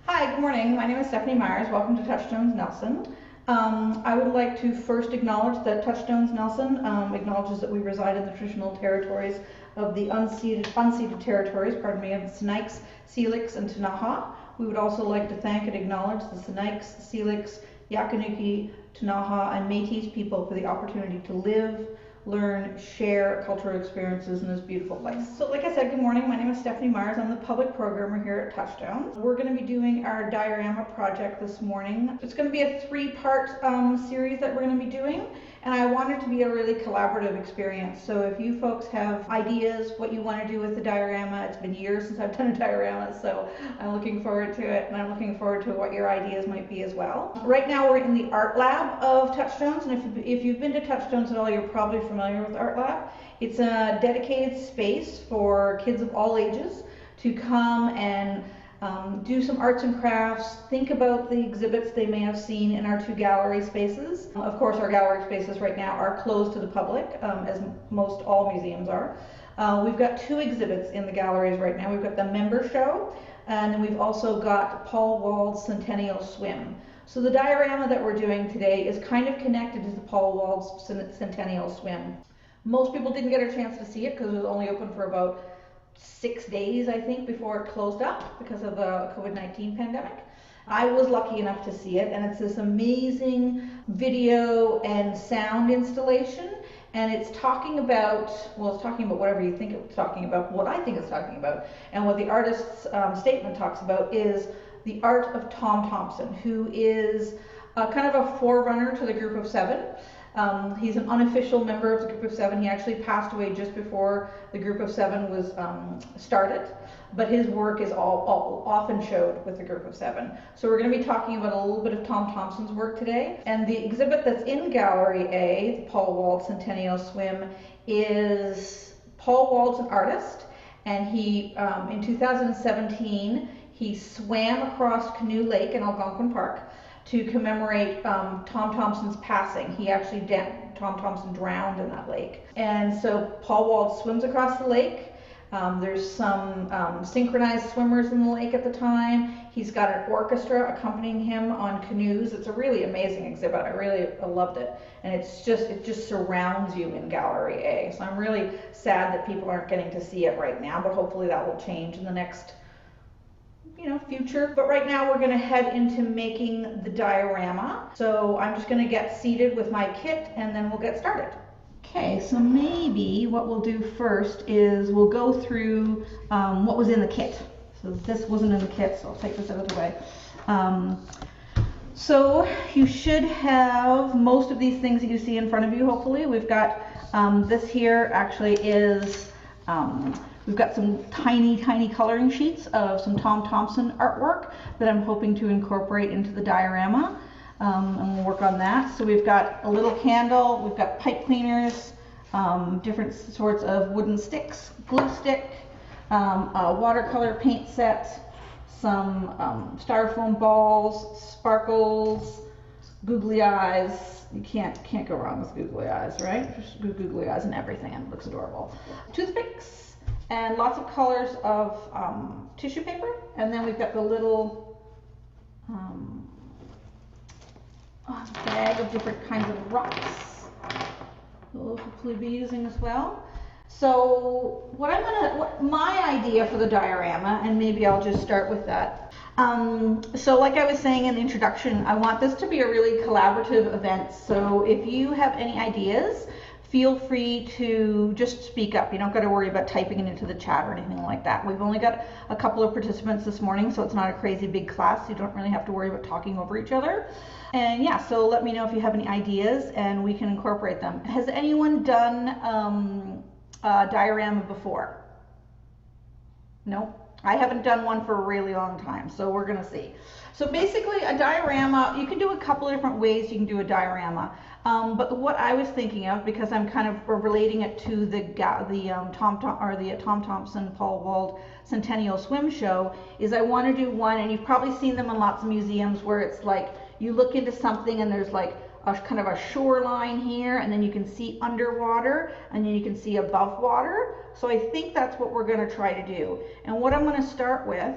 Hi, good morning. My name is Stephanie Myers. Welcome to Touchstones Nelson. I would like to first acknowledge that Touchstones Nelson acknowledges that we reside in the traditional territories of the unceded territories, of the Snakes, Syilx, and Ktunaxa. We would also like to thank and acknowledge the Snakes, Syilx, Yaqanuki, Ktunaxa, and Métis people for the opportunity to live, learn, share cultural experiences in this beautiful place. So like I said, good morning. My name is Stephanie Myers. I'm the public programmer here at Touchstones. We're going to be doing our diorama project this morning. It's going to be a three-part series that we're going to be doing, and I want it to be a really collaborative experience. So if you folks have ideas, what you want to do with the diorama, it's been years since I've done a diorama, so I'm looking forward to it, and I'm looking forward to what your ideas might be as well. Right now we're in the art lab of Touchstones, and if you've been to Touchstones at all, you're probably familiar with Art Lab. It's a dedicated space for kids of all ages to come and do some arts and crafts, think about the exhibits they may have seen in our two gallery spaces. Of course, our gallery spaces right now are closed to the public, as most all museums are. We've got two exhibits in the galleries right now. We've got the member show, and then we've also got Paul Walde's Centennial Swim. So the diorama that we're doing today is kind of connected to the Paul Walde's Centennial Swim. Most people didn't get a chance to see it because it was only open for about 6 days, I think, before it closed up because of the COVID-19 pandemic. I was lucky enough to see it, and it's this amazing video and sound installation, and it's talking about, well, it's talking about whatever you think it's talking about. What I think it's talking about, and what the artist's statement talks about, is the art of Tom Thomson, who is kind of a forerunner to the Group of Seven. He's an unofficial member of the Group of Seven. He actually passed away just before the Group of Seven was started, but his work is all often showed with the Group of Seven. So we're going to be talking about a little bit of Tom Thomson's work today. And the exhibit that's in Gallery A, the Paul Walde Centennial Swim, is Paul Walde's an artist, and he, in 2017, he swam across Canoe Lake in Algonquin Park to commemorate Tom Thomson's passing. He actually, Tom Thomson drowned in that lake. And so Paul Walde swims across the lake. There's some synchronized swimmers in the lake at the time. He's got an orchestra accompanying him on canoes. It's a really amazing exhibit. I loved it. And it just surrounds you in Gallery A. So I'm really sad that people aren't getting to see it right now, but hopefully that will change in the next future. But right now we're going to head into making the diorama. So I'm just going to get seated with my kit and then we'll get started. Okay, so maybe what we'll do first is we'll go through what was in the kit. So this wasn't in the kit, so I'll take this out of the way. So you should have most of these things that you see in front of you, hopefully. We've got this here actually is we've got some tiny coloring sheets of some Tom Thomson artwork that I'm hoping to incorporate into the diorama, and we'll work on that. So we've got a little candle, we've got pipe cleaners, different sorts of wooden sticks, glue stick, a watercolor paint set, some styrofoam balls, sparkles, googly eyes. You can't go wrong with googly eyes, right? Just googly eyes and everything, and it looks adorable. Toothpicks, and lots of colors of tissue paper, and then we've got the little bag of different kinds of rocks we'll hopefully be using as well. So what my idea for the diorama, and maybe I'll just start with that. So like I was saying in the introduction, I want this to be a really collaborative event. So if you have any ideas, feel free to just speak up. You don't got to worry about typing it into the chat or anything like that. We've only got a couple of participants this morning, so it's not a crazy big class. You don't really have to worry about talking over each other. And yeah, so let me know if you have any ideas and we can incorporate them. Has anyone done a diorama before? No? I haven't done one for a really long time, so we're gonna see. So basically a diorama, you can do a couple of different ways you can do a diorama. But what I was thinking of, because I'm kind of relating it to the Tom Thomson Paul Walde Centennial Swim show, is I want to do one, and you've probably seen them in lots of museums, where it's like you look into something and there's like a kind of a shoreline here, and then you can see underwater, and then you can see above water. So I think that's what we're going to try to do. And what I'm going to start with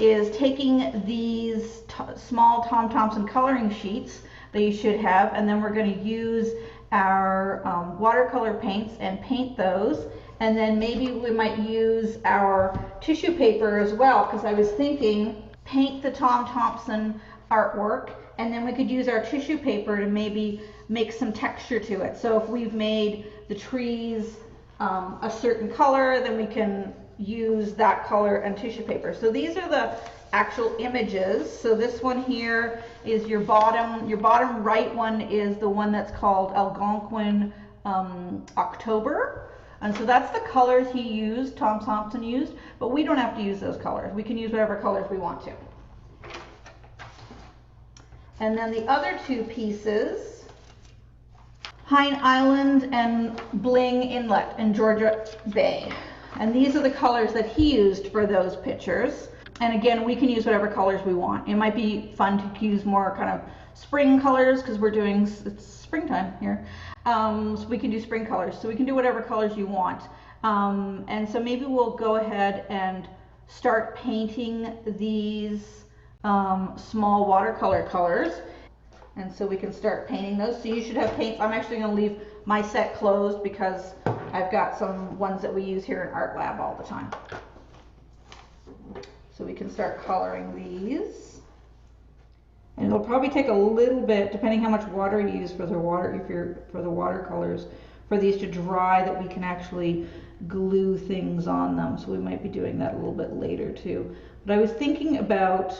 is taking these small Tom Thomson coloring sheets that you should have, and then we're going to use our watercolor paints and paint those, and then maybe we might use our tissue paper as well, because I was thinking paint the Tom Thomson artwork, and then we could use our tissue paper to maybe make some texture to it. So if we've made the trees a certain color, then we can use that color and tissue paper. So these are the actual images. So this one here is your bottom right one is the one that's called Algonquin October. And so that's the colors he used, Tom Thomson used, but we don't have to use those colors. We can use whatever colors we want to. And then the other two pieces, Pine Island and Bling Inlet in Georgia Bay. And these are the colors that he used for those pictures. And again, we can use whatever colors we want. It might be fun to use more kind of spring colors because it's springtime here. So we can do spring colors. So we can do whatever colors you want. And so maybe we'll go ahead and start painting these small watercolor colors. And so we can start painting those. So you should have paints. I'm actually going to leave my set closed because I've got some ones that we use here in Art Lab all the time. So we can start coloring these. And it'll probably take a little bit, depending how much water you use for the watercolors, for these to dry, that we can actually glue things on them. So we might be doing that a little bit later too. But I was thinking about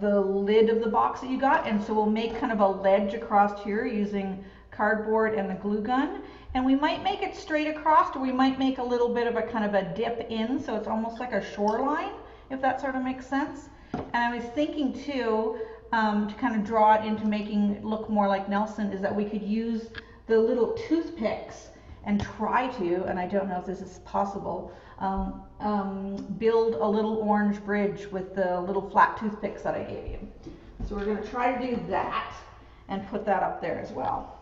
the lid of the box that you got, and so we'll make kind of a ledge across here using cardboard and the glue gun, and we might make it straight across, or we might make a little bit of a kind of a dip in, so it's almost like a shoreline, if that sort of makes sense. And I was thinking too, to kind of draw it into making it look more like Nelson, is that we could use the little toothpicks and try to, and I don't know if this is possible, build a little orange bridge with the little flat toothpicks that I gave you. So we're going to try to do that and put that up there as well.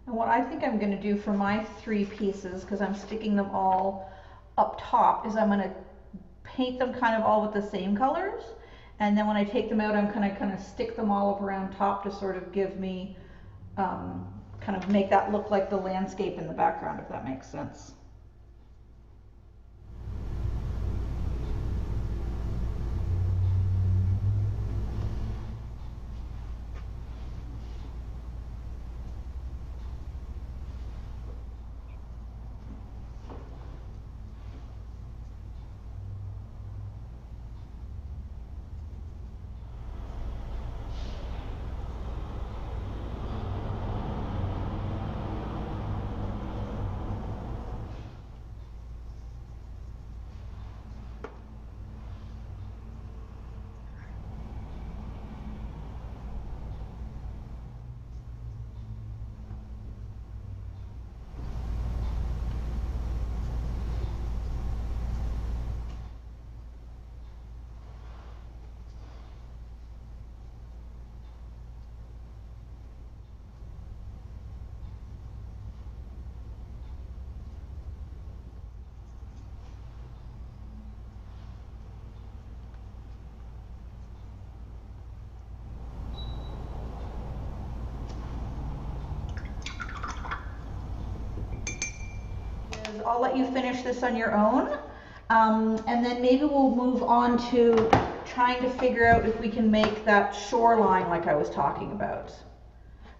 And what I think I'm going to do for my three pieces, because I'm sticking them all up top, is I'm going to paint them kind of all with the same colors. And then when I take them out, I'm kind of stick them all up around top to sort of give me, kind of make that look like the landscape in the background, if that makes sense. I'll let you finish this on your own, and then maybe we'll move on to trying to figure out if we can make that shoreline like I was talking about.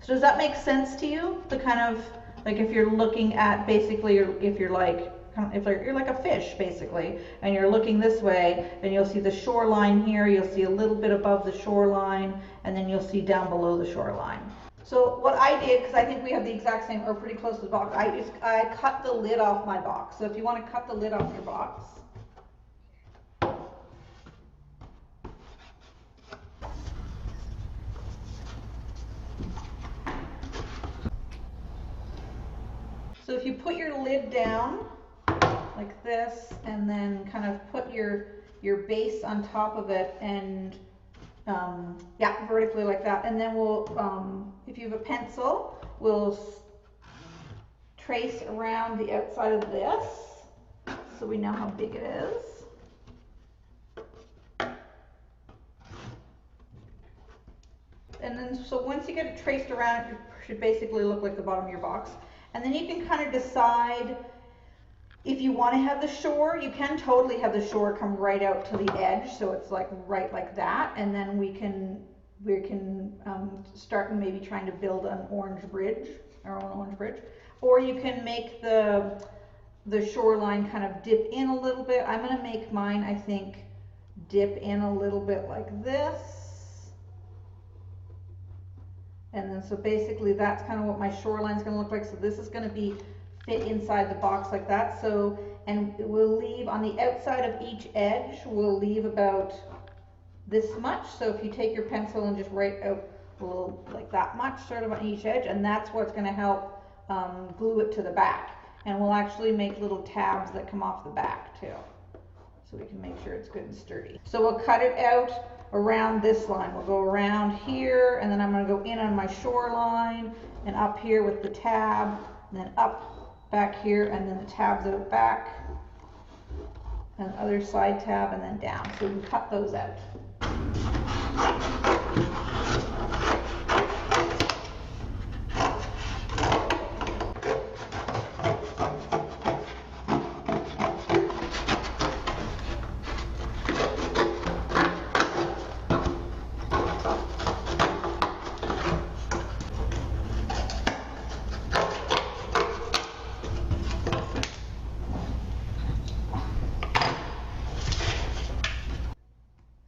So does that make sense to you? The kind of, like if you're looking at basically, if you're like, you're like a fish basically, and you're looking this way, and you'll see the shoreline here, you'll see a little bit above the shoreline, and then you'll see down below the shoreline. So what I did, because I think we have the exact same, or pretty close to the box, I cut the lid off my box. So if you want to cut the lid off your box. So if you put your lid down like this, and then kind of put your base on top of it, and yeah, vertically like that, and then we'll, if you have a pencil, we'll trace around the outside of this so we know how big it is. And then, so once you get it traced around, it should basically look like the bottom of your box. And then you can kind of decide if you want to have the shore. You can totally have the shore come right out to the edge, so it's like right like that. And then we can start maybe trying to build an orange bridge, our own orange bridge. Or you can make the shoreline kind of dip in a little bit. I'm going to make mine, I think, dip in a little bit like this. And then so basically that's kind of what my shoreline is going to look like. So this is going to be fit inside the box like that. So, and we'll leave on the outside of each edge, we'll leave about this much. So if you take your pencil and just write out a little like that much sort of on each edge, and that's what's going to help glue it to the back. And we'll actually make little tabs that come off the back too, so we can make sure it's good and sturdy. So we'll cut it out around this line. We'll go around here, and then I'm going to go in on my shoreline and up here with the tab, and then up back here, and then the tabs out back, and other side tab, and then down. So we can cut those out.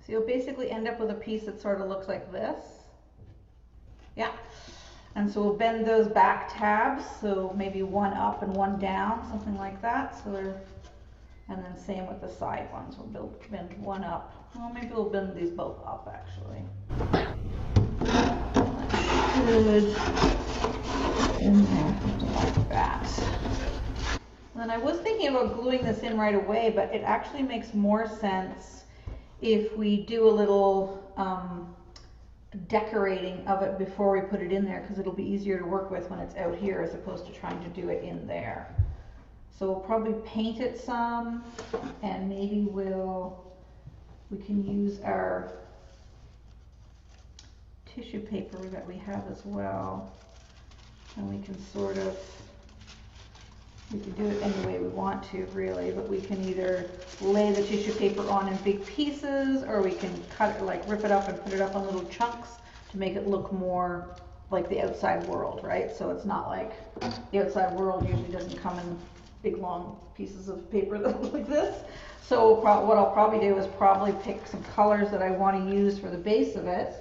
You'll basically end up with a piece that sort of looks like this. Yeah. And so we'll bend those back tabs, so maybe one up and one down, something like that. So they're, and then same with the side ones. We'll bend one up. Well, maybe we'll bend these both up actually. Good. In there, like that. And I was thinking about gluing this in right away, but it actually makes more sense if we do a little decorating of it before we put it in there, because it'll be easier to work with when it's out here as opposed to trying to do it in there. So we'll probably paint it some, and maybe we can use our tissue paper that we have as well, and we can sort of, we can do it any way we want to really, but we can either lay the tissue paper on in big pieces, or we can cut it, like rip it up and put it up on little chunks to make it look more like the outside world, right? So it's not like the outside world usually doesn't come in big long pieces of paper that look like this. So what I'll probably do is probably pick some colors that I want to use for the base of it.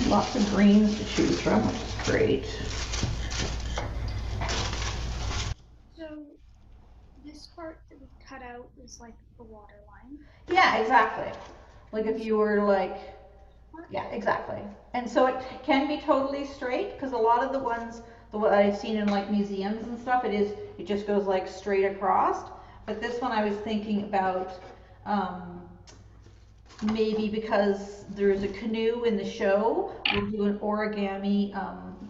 Lots of greens to choose from, which is great. So this part that we cut out is like the water line? Yeah, exactly. Like if you were like, yeah, exactly. And so it can be totally straight, because a lot of the ones that I've seen in like museums and stuff, it just goes like straight across. But this one I was thinking about, maybe because there's a canoe in the show, we'll do an origami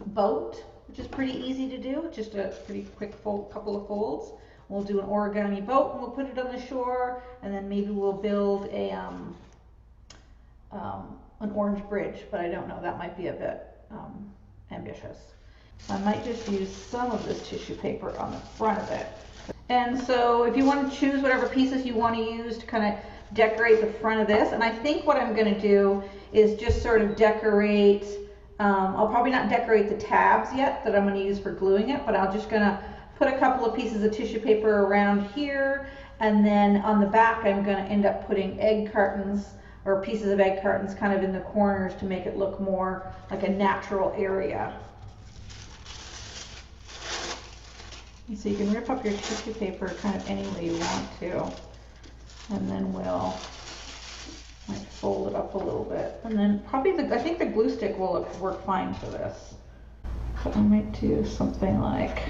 boat, which is pretty easy to do, just a pretty quick couple of folds. We'll do an origami boat and we'll put it on the shore, and then maybe we'll build a an orange bridge, but I don't know, that might be a bit ambitious. I might just use some of this tissue paper on the front of it. And so if you want to choose whatever pieces you want to use to kind of decorate the front of this, and I think what I'm going to do is just sort of decorate, I'll probably not decorate the tabs yet that I'm going to use for gluing it, but I'm just going to put a couple of pieces of tissue paper around here, and then on the back I'm going to end up putting egg cartons or pieces of egg cartons kind of in the corners to make it look more like a natural area. And so you can rip up your tissue paper kind of any way you want to. And then we'll like fold it up a little bit, and then probably I think the glue stick will work fine for this. So I might do something like,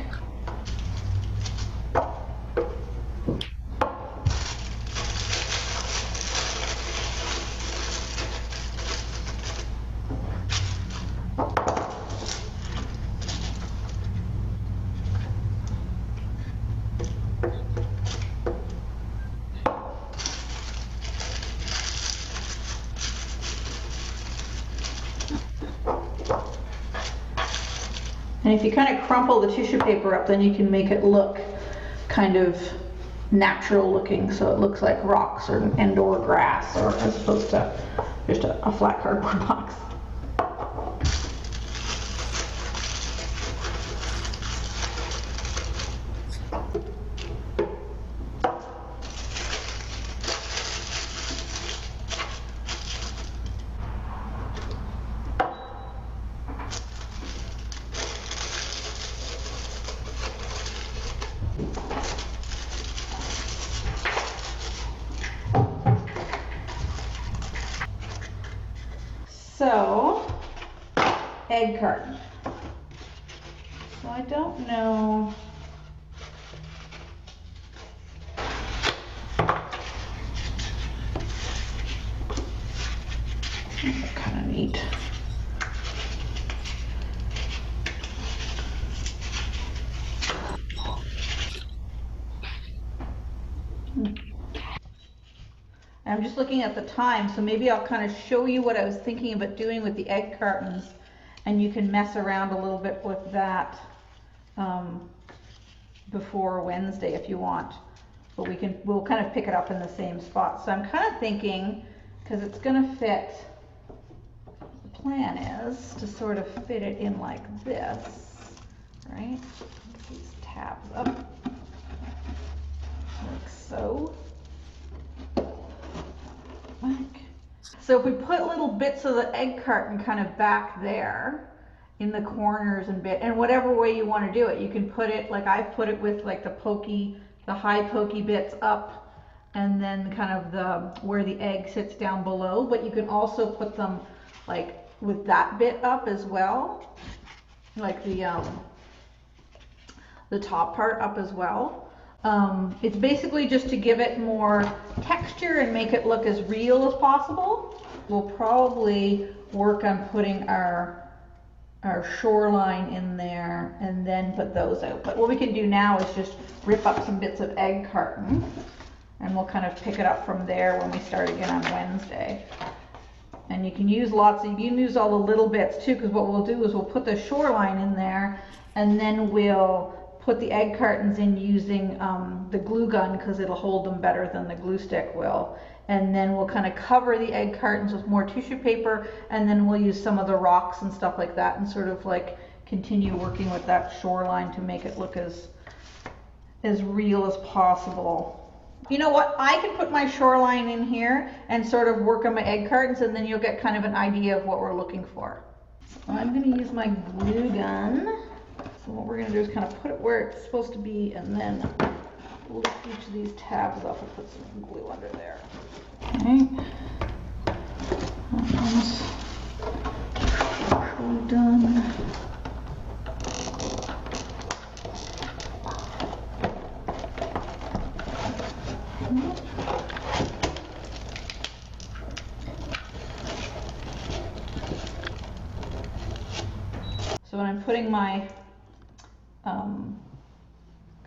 And if you kind of crumple the tissue paper up, then you can make it look kind of natural looking, so it looks like rocks or grass, or as opposed to just a flat cardboard box. So, egg carton. So I don't know. That's kind of neat. I'm just looking at the time, so maybe I'll kind of show you what I was thinking about doing with the egg cartons, and you can mess around a little bit with that before Wednesday if you want. But we'll kind of pick it up in the same spot. So I'm kind of thinking, because it's going to fit, the plan is to sort of fit it in like this, right? Get these tabs up, like so. So if we put little bits of the egg carton kind of back there in the corners and whatever way you want to do it, you can put it like I've put it with like the high pokey bits up, and then kind of where the egg sits down below, but you can also put them like with that bit up as well, like the top part up as well. It's basically just to give it more texture and make it look as real as possible. We'll probably work on putting our shoreline in there and then put those out. But what we can do now is just rip up some bits of egg carton, and we'll kind of pick it up from there when we start again on Wednesday. And you can use all the little bits too, because what we'll do is we'll put the shoreline in there, and then we'll put the egg cartons in using the glue gun, because it'll hold them better than the glue stick will. And then we'll kind of cover the egg cartons with more tissue paper, and then we'll use some of the rocks and stuff like that and sort of like continue working with that shoreline to make it look as real as possible. You know what, I can put my shoreline in here and sort of work on my egg cartons, and then you'll get kind of an idea of what we're looking for. So I'm going to use my glue gun. So what we're going to do is kind of put it where it's supposed to be, and then lift each of these tabs up and put some glue under there. Okay. That one's actually done. So when I'm putting my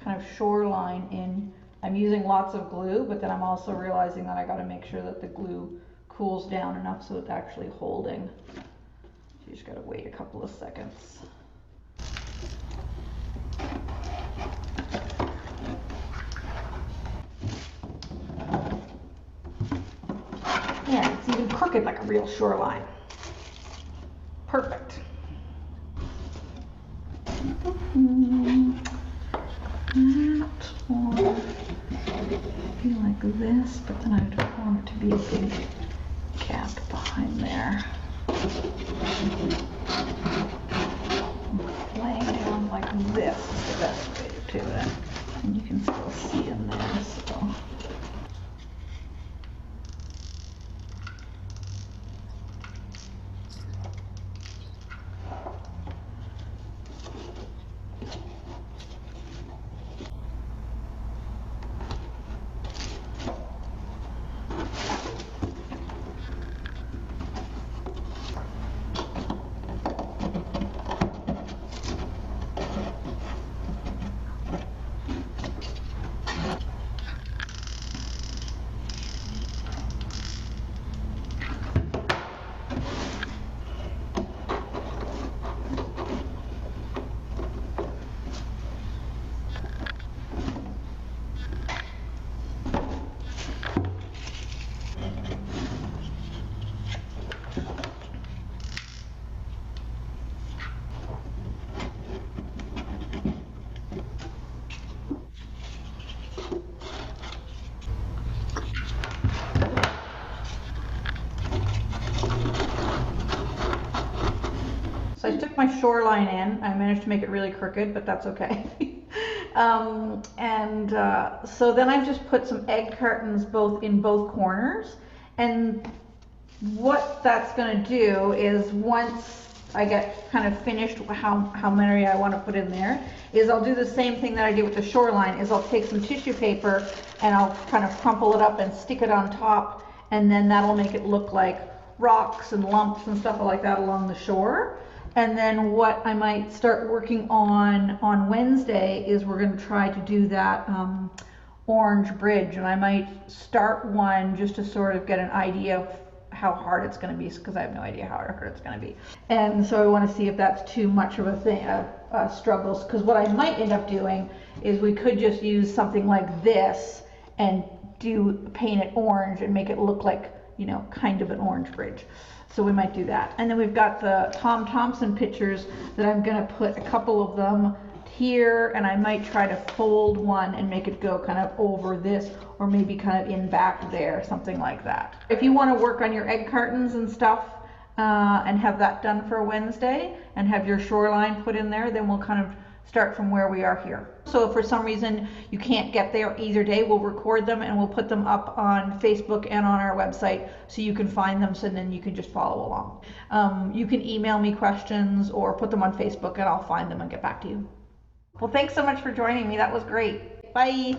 kind of shoreline in, I'm using lots of glue, but then I'm also realizing that I got to make sure that the glue cools down enough so it's actually holding. So you just got to wait a couple of seconds. Yeah, it's even crooked like a real shoreline. Perfect. That or be like this, but then I don't want it to be a big gap behind there. Laying down like this is the best way to do it, and you can still see in there. So. my shoreline in. I managed to make it really crooked, but that's okay. So then I've just put some egg cartons in both corners. And what that's going to do is, once I get kind of finished how many I want to put in there, is I'll do the same thing that I did with the shoreline, is I'll take some tissue paper and I'll kind of crumple it up and stick it on top, and then that'll make it look like rocks and lumps and stuff like that along the shore. And then what I might start working on Wednesday is we're going to try to do that orange bridge, and I might start one just to sort of get an idea of how hard it's going to be, because I have no idea how hard it's going to be. And so I want to see if that's too much of a thing, struggles, because what I might end up doing is we could just use something like this and paint it orange and make it look like, you know, kind of an orange bridge. So we might do that. And then we've got the Tom Thomson pictures that I'm going to put a couple of them here, and I might try to fold one and make it go kind of over this, or maybe kind of in back there, something like that. If you want to work on your egg cartons and stuff and have that done for Wednesday and have your shoreline put in there, then we'll kind of start from where we are here. So if for some reason you can't get there either day, we'll record them and we'll put them up on Facebook and on our website so you can find them, so then you can just follow along. You can email me questions or put them on Facebook and I'll find them and get back to you. Well, thanks so much for joining me. That was great. Bye.